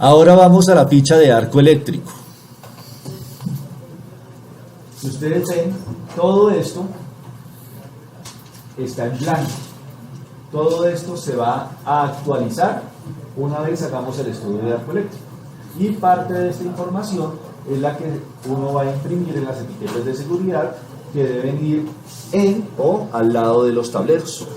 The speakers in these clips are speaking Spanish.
Ahora vamos a la ficha de arco eléctrico. Si ustedes ven, todo esto está en blanco. Todo esto se va a actualizar una vez hagamos el estudio de arco eléctrico. Y parte de esta información es la que uno va a imprimir en las etiquetas de seguridad que deben ir en o al lado de los tableros.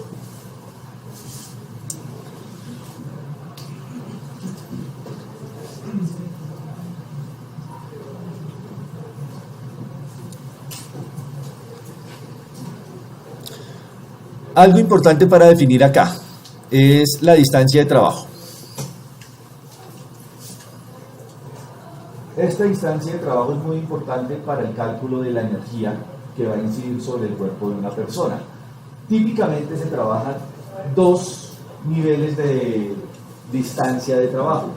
Algo importante para definir acá es la distancia de trabajo. Esta distancia de trabajo es muy importante para el cálculo de la energía que va a incidir sobre el cuerpo de una persona. Típicamente se trabajan dos niveles de distancia de trabajo.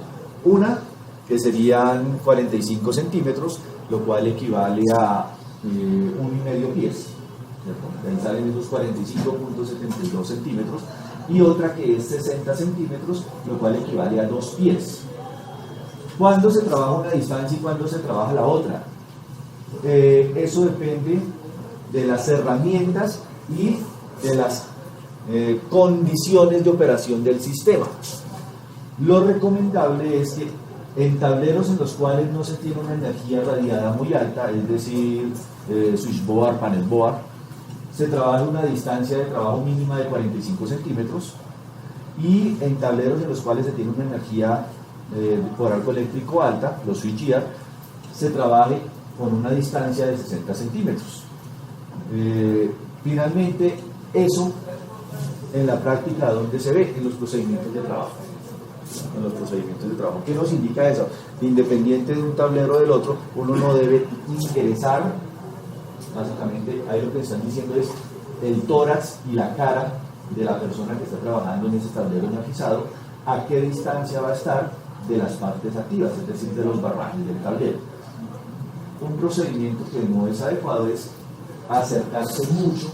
Una, que serían 45 centímetros, lo cual equivale a 1,5 pies. Ahí salen esos 45.72 centímetros. Y otra que es 60 centímetros, lo cual equivale a 2 pies. ¿Cuándo se trabaja una distancia y cuándo se trabaja la otra? Eso depende de las herramientas y de las condiciones de operación del sistema. Lo recomendable es que en tableros en los cuales no se tiene una energía radiada muy alta, es decir, switchboard, panelboard, se trabaja una distancia de trabajo mínima de 45 centímetros, y en tableros en los cuales se tiene una energía por arco eléctrico alta, los switchgear, se trabaje con una distancia de 60 centímetros. Finalmente, eso en la práctica, ¿dónde se ve? En los procedimientos de trabajo. En los procedimientos de trabajo. ¿Qué nos indica eso? Independiente de un tablero del otro, uno no debe ingresar. Básicamente, ahí lo que están diciendo es el tórax y la cara de la persona que está trabajando en ese tablero energizado, a qué distancia va a estar de las partes activas, es decir, de los barrajes del tablero. Un procedimiento que no es adecuado es acercarse mucho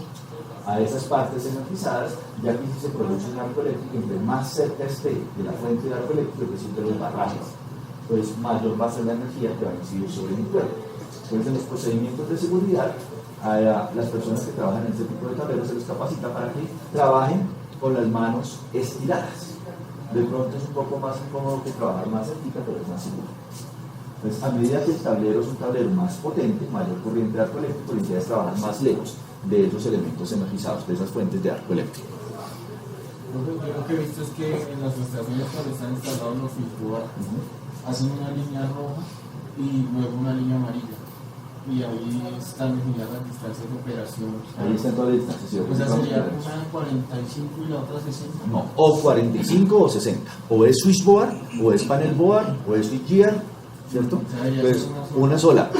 a esas partes energizadas, ya que si se produce un arco eléctrico, entre más cerca esté de la fuente de arco eléctrico, es decir, de los barrajes, pues mayor va a ser la energía que va a incidir sobre mi cuerpo. Entonces, en los procedimientos de seguridad, a las personas que trabajan en este tipo de tableros se les capacita para que trabajen con las manos estiradas. De pronto es un poco más incómodo que trabajar más cerquita, pero es más seguro. Entonces, a medida que el tablero es un tablero más potente, mayor corriente de arco eléctrico, la idea es trabajar más lejos de esos elementos energizados, de esas fuentes de arco eléctrico. Yo lo que he visto es que en las estaciones cuando están instalados los switchboard, hacen una línea roja y luego una línea amarilla. Y ahí están definidas las distancias de operación. Ahí están todas las distancias. ¿Sí? O sea, sería una 45 y la otra 60. No, o 45 o 60. O es switchboard, o es panelboard, o es switchgear, ¿cierto? Pues una sola.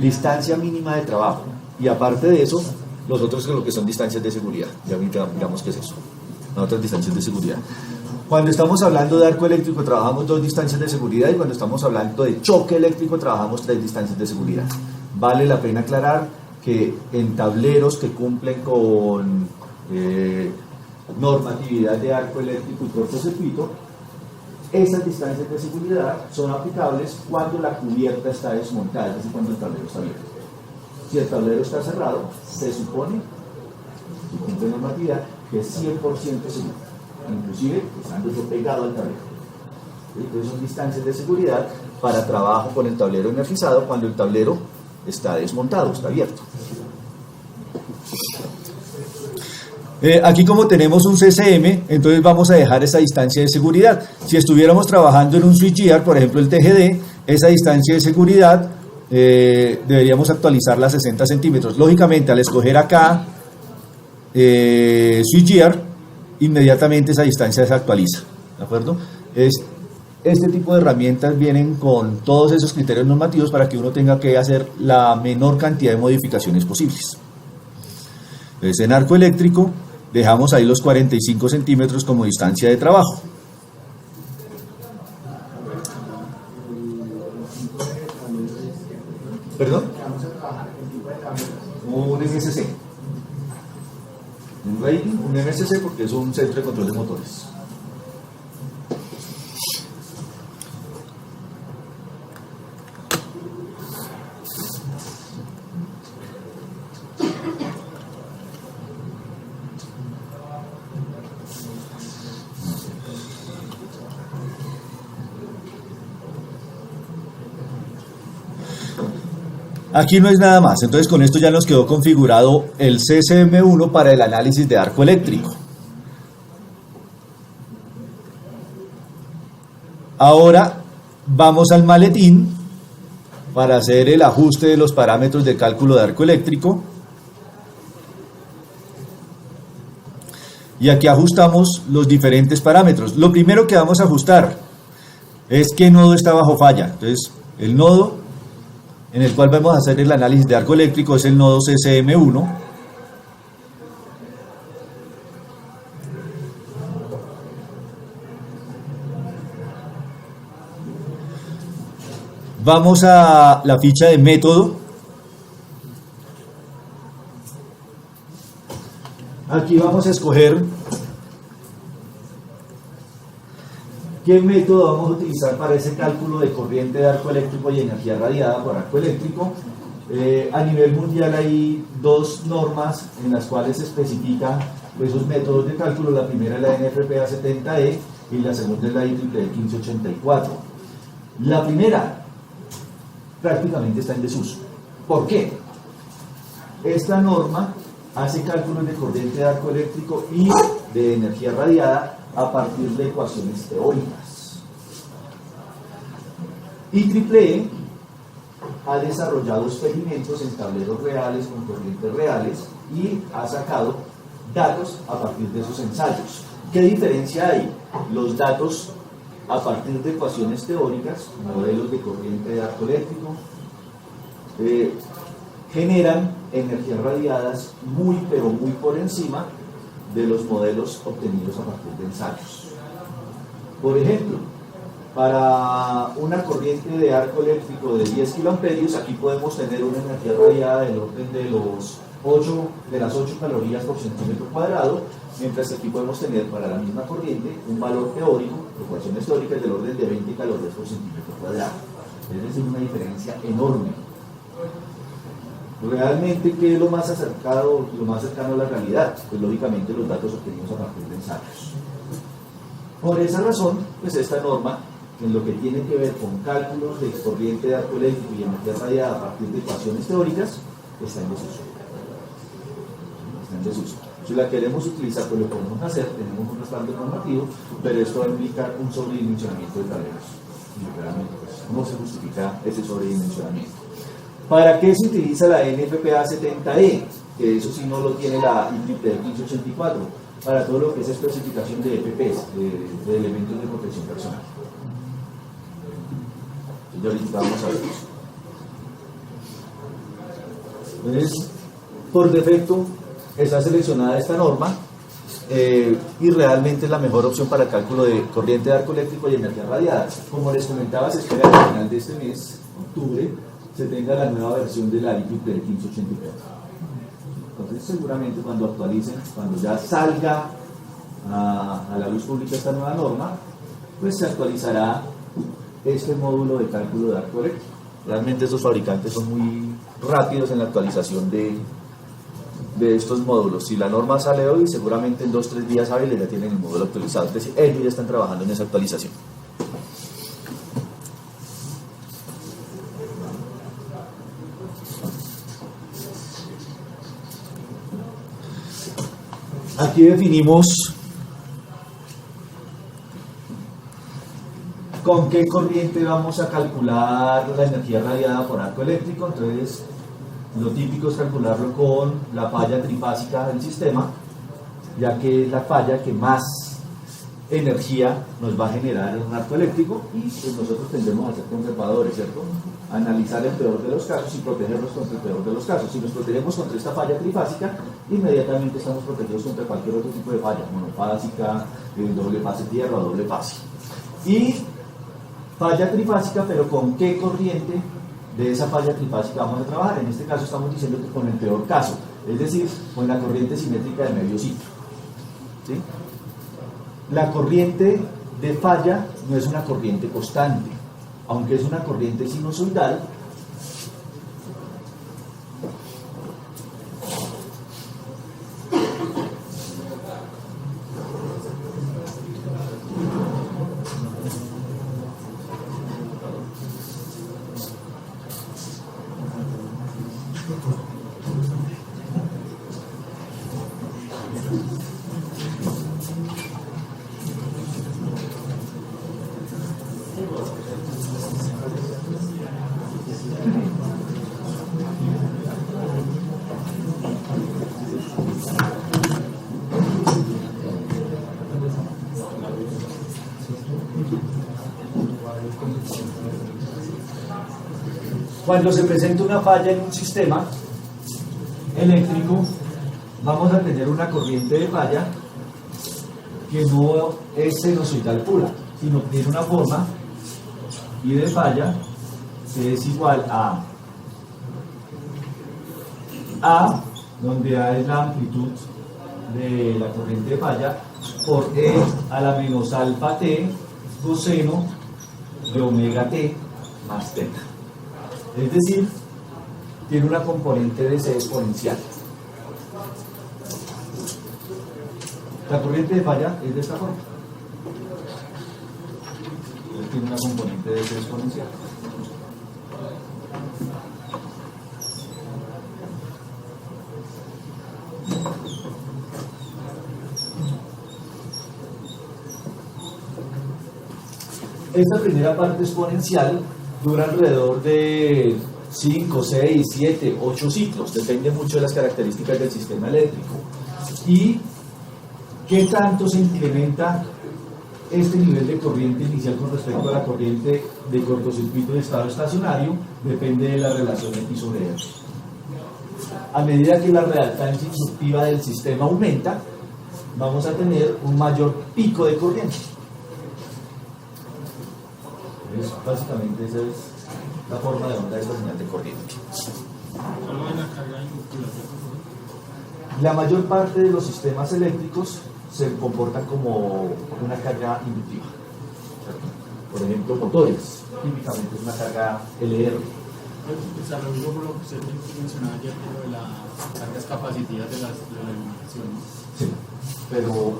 Distancia mínima de trabajo. Y aparte de eso, los otros son lo que son distancias de seguridad. Ya digamos qué es eso. Las otras distancias de seguridad. Cuando estamos hablando de arco eléctrico trabajamos 2 distancias de seguridad, y cuando estamos hablando de choque eléctrico trabajamos 3 distancias de seguridad. Vale la pena aclarar que en tableros que cumplen con normatividad de arco eléctrico y cortocircuito, esas distancias de seguridad son aplicables cuando la cubierta está desmontada, es decir, cuando el tablero está abierto. Si el tablero está cerrado, se supone, si cumple normatividad, que es 100% seguro, inclusive estando yo pegado al tablero. Entonces son distancias de seguridad para trabajo con el tablero energizado cuando el tablero está desmontado, está abierto. Aquí, como tenemos un CCM, entonces vamos a dejar esa distancia de seguridad. Si estuviéramos trabajando en un switchgear, por ejemplo el TGD, esa distancia de seguridad deberíamos actualizarla a 60 centímetros. Lógicamente, al escoger acá switchgear, inmediatamente esa distancia se actualiza, ¿de acuerdo? Este tipo de herramientas vienen con todos esos criterios normativos para que uno tenga que hacer la menor cantidad de modificaciones posibles. Entonces, en arco eléctrico dejamos ahí los 45 centímetros como distancia de trabajo. ¿Perdón? Un MSC. Un rating, un MSC, porque es un centro de control de motores. Aquí no es nada más, entonces con esto ya nos quedó configurado el CCM1 para el análisis de arco eléctrico. Ahora vamos al maletín para hacer el ajuste de los parámetros de cálculo de arco eléctrico. Y aquí ajustamos los diferentes parámetros. Lo primero que vamos a ajustar es qué nodo está bajo falla. Entonces, el nodo en el cual vamos a hacer el análisis de arco eléctrico es el nodo CCM1. Vamos a la ficha de método. Aquí vamos a escoger qué método vamos a utilizar para ese cálculo de corriente de arco eléctrico y energía radiada por arco eléctrico. A nivel mundial hay dos normas en las cuales se especifican esos métodos de cálculo. La primera es la NFPA 70E y la segunda es la IEEE 1584. La primera prácticamente está en desuso. ¿Por qué? Esta norma hace cálculos de corriente de arco eléctrico y de energía radiada a partir de ecuaciones teóricas. IEEE ha desarrollado experimentos en tableros reales con corrientes reales y ha sacado datos a partir de esos ensayos. ¿Qué diferencia hay? Los datos a partir de ecuaciones teóricas, modelos de corriente de arco eléctrico, generan energías radiadas muy pero muy por encima de los modelos obtenidos a partir de ensayos. Por ejemplo, para una corriente de arco eléctrico de 10 kiloamperios, aquí podemos tener una energía radiada del orden de las 8 calorías por centímetro cuadrado, mientras que aquí podemos tener para la misma corriente un valor teórico, ecuaciones teóricas del orden de 20 calorías por centímetro cuadrado. Es decir, una diferencia enorme. Realmente, ¿qué es lo más cercano a la realidad? Pues lógicamente los datos obtenidos a partir de ensayos. Por esa razón, pues esta norma, en lo que tiene que ver con cálculos de corriente de arco eléctrico y energía radiada a partir de ecuaciones teóricas, está en desuso. Está en desuso. Si la queremos utilizar, pues lo podemos hacer, tenemos un respaldo normativo, pero esto va a implicar un sobredimensionamiento de tableros. Y realmente pues, no se justifica ese sobredimensionamiento. ¿Para qué se utiliza la NFPA 70E? Que eso sí no lo tiene la IEEE 1584, para todo lo que es especificación de EPPs, de elementos de protección personal. Y ahorita vamos a ver eso. Entonces, por defecto, está seleccionada esta norma y realmente es la mejor opción para el cálculo de corriente de arco eléctrico y energía radiada. Como les comentaba, se espera que al final de este mes, octubre, se tenga la nueva versión de la IEEE 1584. Entonces seguramente cuando actualicen, cuando ya salga a la luz pública esta nueva norma, pues se actualizará este módulo de cálculo de arco eléctrico. Realmente estos fabricantes son muy rápidos en la actualización de estos módulos. Si la norma sale hoy, seguramente en 2-3 días hábiles ya tienen el módulo actualizado. Es decir, ellos ya están trabajando en esa actualización. Aquí definimos con qué corriente vamos a calcular la energía radiada por arco eléctrico. Entonces, lo típico es calcularlo con la falla trifásica del sistema, ya que es la falla que más energía nos va a generar en un arco eléctrico y pues nosotros tendemos a ser conservadores, ¿cierto? Analizar el peor de los casos y protegernos contra el peor de los casos. Si nos protegemos contra esta falla trifásica, inmediatamente estamos protegidos contra cualquier otro tipo de falla, monofásica, doble fase tierra o doble fase. Y falla trifásica, pero ¿con qué corriente de esa falla trifásica vamos a trabajar? En este caso estamos diciendo que con el peor caso, es decir, con la corriente simétrica de medio ciclo. ¿Sí? La corriente de falla no es una corriente constante, aunque es una corriente sinusoidal. Cuando se presenta una falla en un sistema eléctrico, vamos a tener una corriente de falla que no es sinusoidal pura, sino que tiene una forma I de falla que es igual a A, donde A es la amplitud de la corriente de falla, por E a la menos alfa t coseno de omega t más teta. Es decir, tiene una componente de C exponencial. La corriente de falla es de esta forma. Tiene una componente de C exponencial. Esta primera parte exponencial dura alrededor de 5, 6, 7, 8 ciclos, depende mucho de las características del sistema eléctrico. Y qué tanto se incrementa este nivel de corriente inicial con respecto a la corriente de cortocircuito de estado estacionario, depende de la relación X sobre R. A medida que la reactancia inductiva del sistema aumenta, vamos a tener un mayor pico de corriente. Entonces, básicamente esa es la forma de onda de esta señal de corriente. Solo en la carga inductiva. La mayor parte de los sistemas eléctricos se comportan como una carga inductiva. Por ejemplo, motores, típicamente es una carga LR. O sea, lo mismo por lo que usted mencionaba ayer, pero de las cargas capacitivas de la iluminación, ¿no? Sí, pero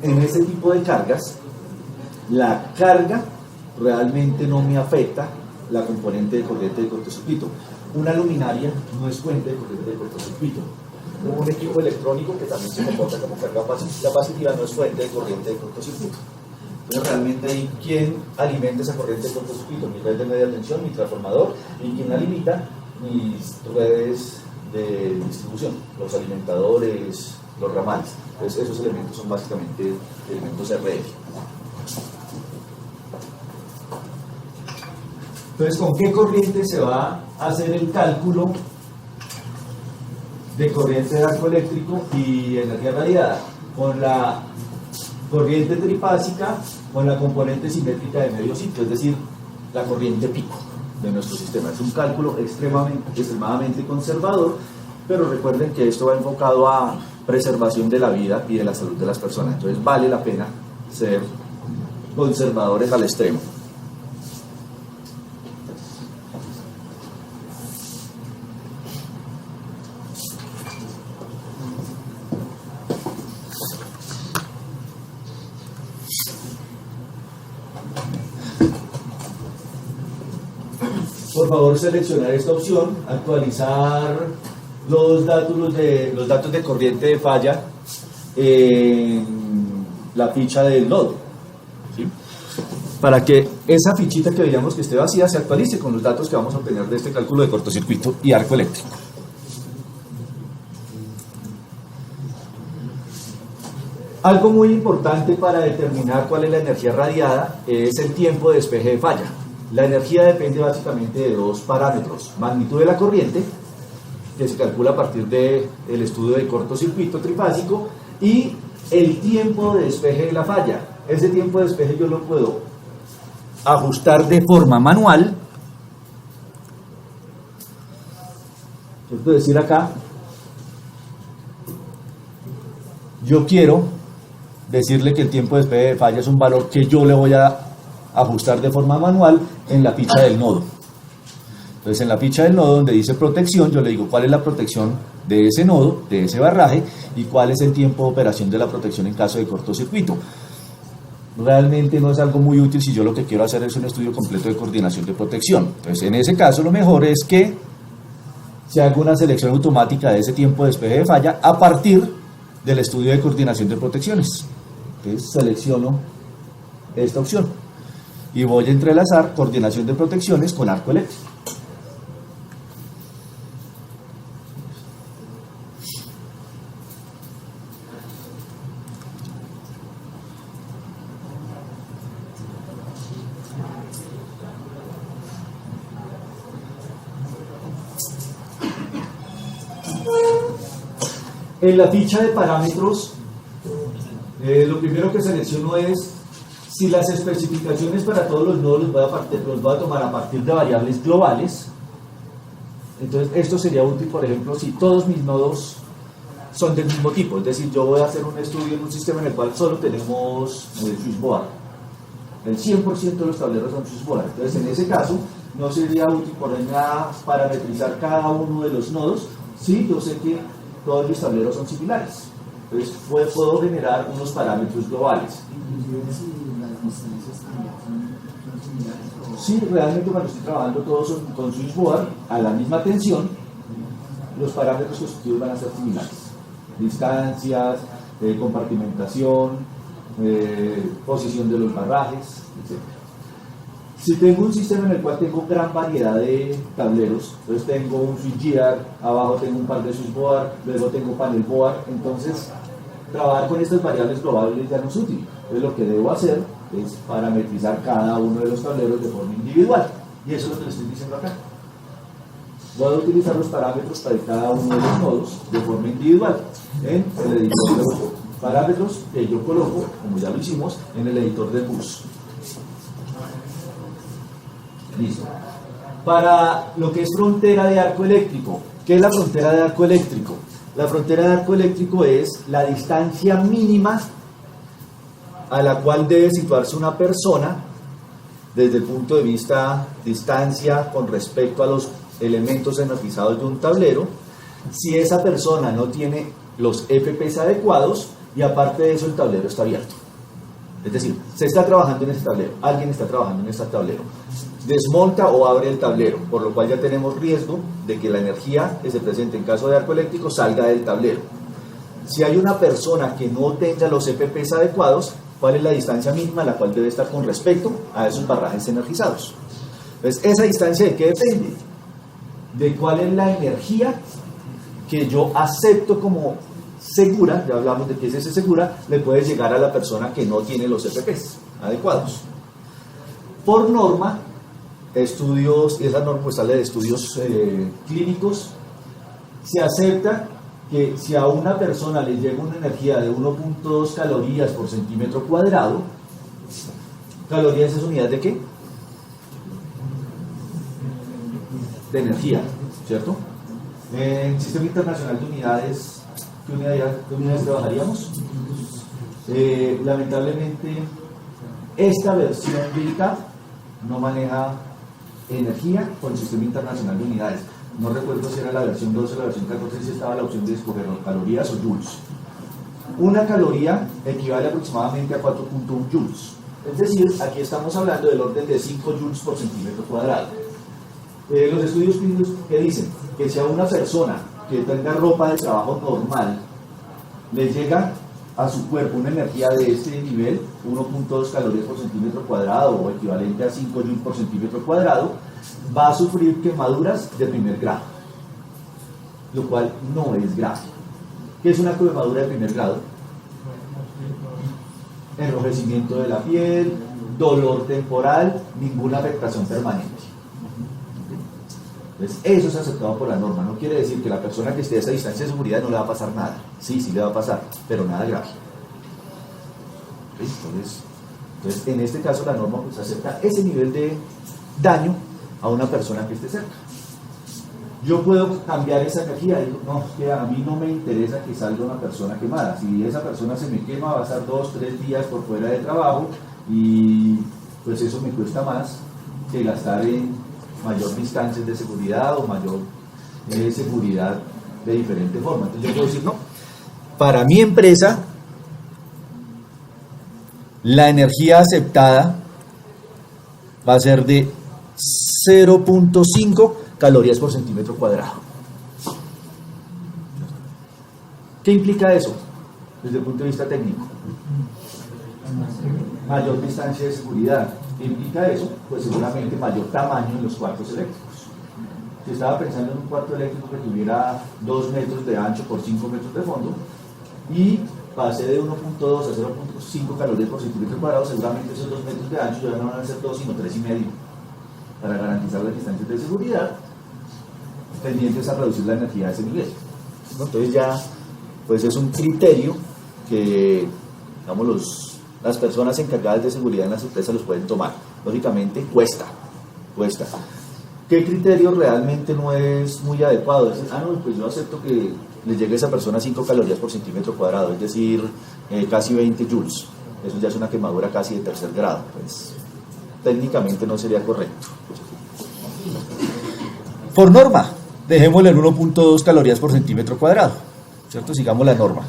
en ese tipo de cargas, la carga realmente no me afecta la componente de corriente de cortocircuito. Una luminaria no es fuente de corriente de cortocircuito. Un equipo electrónico que también se comporta como carga capacitiva no es fuente de corriente de cortocircuito. Entonces realmente hay quien alimenta esa corriente de cortocircuito, mi red de media tensión, mi transformador, y quien la limita, mis redes de distribución, los alimentadores, los ramales. Entonces esos elementos son básicamente elementos RF. Entonces, ¿con qué corriente se va a hacer el cálculo de corriente de arco eléctrico y energía radiada? Con la corriente trifásica, con la componente simétrica de medio ciclo, es decir, la corriente pico de nuestro sistema. Es un cálculo extremadamente conservador, pero recuerden que esto va enfocado a preservación de la vida y de la salud de las personas. Entonces vale la pena ser conservadores al extremo. Por favor, seleccionar esta opción, actualizar los datos de corriente de falla en la ficha del nodo, ¿sí? Para que esa fichita que veíamos que esté vacía se actualice con los datos que vamos a obtener de este cálculo de cortocircuito y arco eléctrico. Algo muy importante para determinar cuál es la energía radiada es el tiempo de despeje de falla. La energía depende básicamente de dos parámetros: magnitud de la corriente, que se calcula a partir del estudio de cortocircuito trifásico, y el tiempo de despeje de la falla. Ese tiempo de despeje yo lo puedo ajustar de forma manual. Yo puedo decir acá, yo quiero decirle que el tiempo de despeje de falla es un valor que yo le voy a ajustar de forma manual en la ficha del nodo. Entonces, en la ficha del nodo donde dice protección, yo le digo cuál es la protección de ese nodo, de ese barraje, y cuál es el tiempo de operación de la protección en caso de cortocircuito. realmente no es algo muy útil si yo lo que quiero hacer es un estudio completo de coordinación de protección. Entonces, en ese caso, lo mejor es que se haga una selección automática de ese tiempo de despeje de falla a partir del estudio de coordinación de protecciones. Entonces, selecciono esta opción y voy a entrelazar coordinación de protecciones con arco eléctrico. En la ficha de parámetros, lo primero que selecciono es si las especificaciones para todos los nodos los voy a tomar a partir de variables globales. Entonces, esto sería útil, por ejemplo, si todos mis nodos son del mismo tipo. Es decir, yo voy a hacer un estudio en un sistema en el cual solo tenemos el switchboard. El 100% de los tableros son switchboard. Entonces, en ese caso, no sería útil ponerme a parametrizar cada uno de los nodos si yo sé que todos mis tableros son similares. Entonces, puedo generar unos parámetros globales. Inclusive si las distancias también son similares. Sí, realmente cuando estoy trabajando todos con switchboard a la misma tensión, los parámetros constitutivos van a ser similares. Distancias, compartimentación, posición de los barrajes, etc. Si tengo un sistema en el cual tengo gran variedad de tableros, entonces tengo un switchgear, abajo tengo un par de switchboard, luego tengo panel board, entonces trabajar con estas variables globales ya no es útil. Entonces lo que debo hacer es parametrizar cada uno de los tableros de forma individual. Y eso es lo que les estoy diciendo acá. Voy a utilizar los parámetros para cada uno de los nodos de forma individual en el editor de parámetros que yo coloco, como ya lo hicimos, en el editor de bus. Listo. Para lo que es frontera de arco eléctrico, ¿qué es la frontera de arco eléctrico? La frontera de arco eléctrico es la distancia mínima a la cual debe situarse una persona desde el punto de vista distancia con respecto a los elementos energizados de un tablero, si esa persona no tiene los FPs adecuados y aparte de eso el tablero está abierto. Es decir, se está trabajando en ese tablero, alguien está trabajando en ese tablero, desmonta o abre el tablero, por lo cual ya tenemos riesgo de que la energía que se presente en caso de arco eléctrico salga del tablero. Si hay una persona que no tenga los FPs adecuados, ¿cuál es la distancia mínima a la cual debe estar con respecto a esos barrajes energizados? Entonces, ¿esa distancia de qué depende? De cuál es la energía que yo acepto como segura, ya hablamos de que es ese segura, le puede llegar a la persona que no tiene los FPs adecuados. Por norma, estudios, y esa norma pues sale de estudios clínicos, se acepta que si a una persona le llega una energía de 1.2 calorías por centímetro cuadrado, ¿calorías es unidad de qué? De energía, ¿cierto? En el Sistema Internacional de Unidades, ¿qué unidades trabajaríamos? Lamentablemente, esta versión de ICAP no maneja energía con el Sistema Internacional de Unidades. No recuerdo si era la versión 12 o la versión 14, si estaba la opción de escoger calorías o joules. Una caloría equivale aproximadamente a 4.1 joules. Es decir, aquí estamos hablando del orden de 5 joules por centímetro cuadrado. Los estudios clínicos que dicen que si a una persona que tenga ropa de trabajo normal le llega a su cuerpo una energía de este nivel, 1.2 calorías por centímetro cuadrado o equivalente a 5 joules por centímetro cuadrado, va a sufrir quemaduras de primer grado, lo cual no es grave. ¿Qué es una quemadura de primer grado? Enrojecimiento de la piel, dolor temporal, ninguna afectación permanente. Entonces, eso es aceptado por la norma. No quiere decir que la persona que esté a esa distancia de seguridad no le va a pasar nada. Sí, sí le va a pasar, pero nada grave. Entonces en este caso la norma pues acepta ese nivel de daño a una persona que esté cerca. Yo puedo cambiar esa energía. Digo, no, es que a mí no me interesa que salga una persona quemada. Si esa persona se me quema, va a estar 2 o 3 días por fuera de trabajo y pues eso me cuesta más que gastar en mayor distancia de seguridad o mayor seguridad de diferente forma. Entonces yo puedo decir, no, para mi empresa la energía aceptada va a ser de 0.5 calorías por centímetro cuadrado. ¿Qué implica eso desde el punto de vista técnico? Mayor distancia de seguridad. ¿Qué implica eso? Pues seguramente mayor tamaño en los cuartos eléctricos. Si estaba pensando en un cuarto eléctrico que tuviera 2 metros de ancho por 5 metros de fondo y pasé de 1.2 a 0.5 calorías por centímetro cuadrado, seguramente esos 2 metros de ancho ya no van a ser 2 sino 3,5 para garantizar las distancias de seguridad pendientes a reducir la energía a ese nivel. Entonces ya pues es un criterio que digamos las personas encargadas de seguridad en las empresas los pueden tomar. Lógicamente cuesta. ¿Qué criterio realmente no es muy adecuado? Es decir, no, pues yo acepto que le llegue a esa persona 5 calorías por centímetro cuadrado, es decir, casi 20 joules. Eso ya es una quemadura casi de 3er grado. Pues técnicamente no sería correcto. Por norma, dejémosle en 1.2 calorías por centímetro cuadrado, ¿cierto? Sigamos la norma.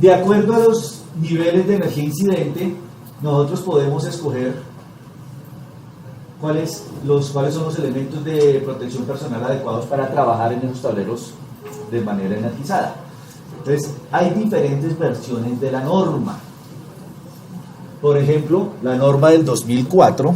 De acuerdo a los niveles de energía incidente, nosotros podemos escoger cuáles son los elementos de protección personal adecuados para trabajar en esos tableros de manera energizada. Entonces, hay diferentes versiones de la norma. Por ejemplo, la norma del 2004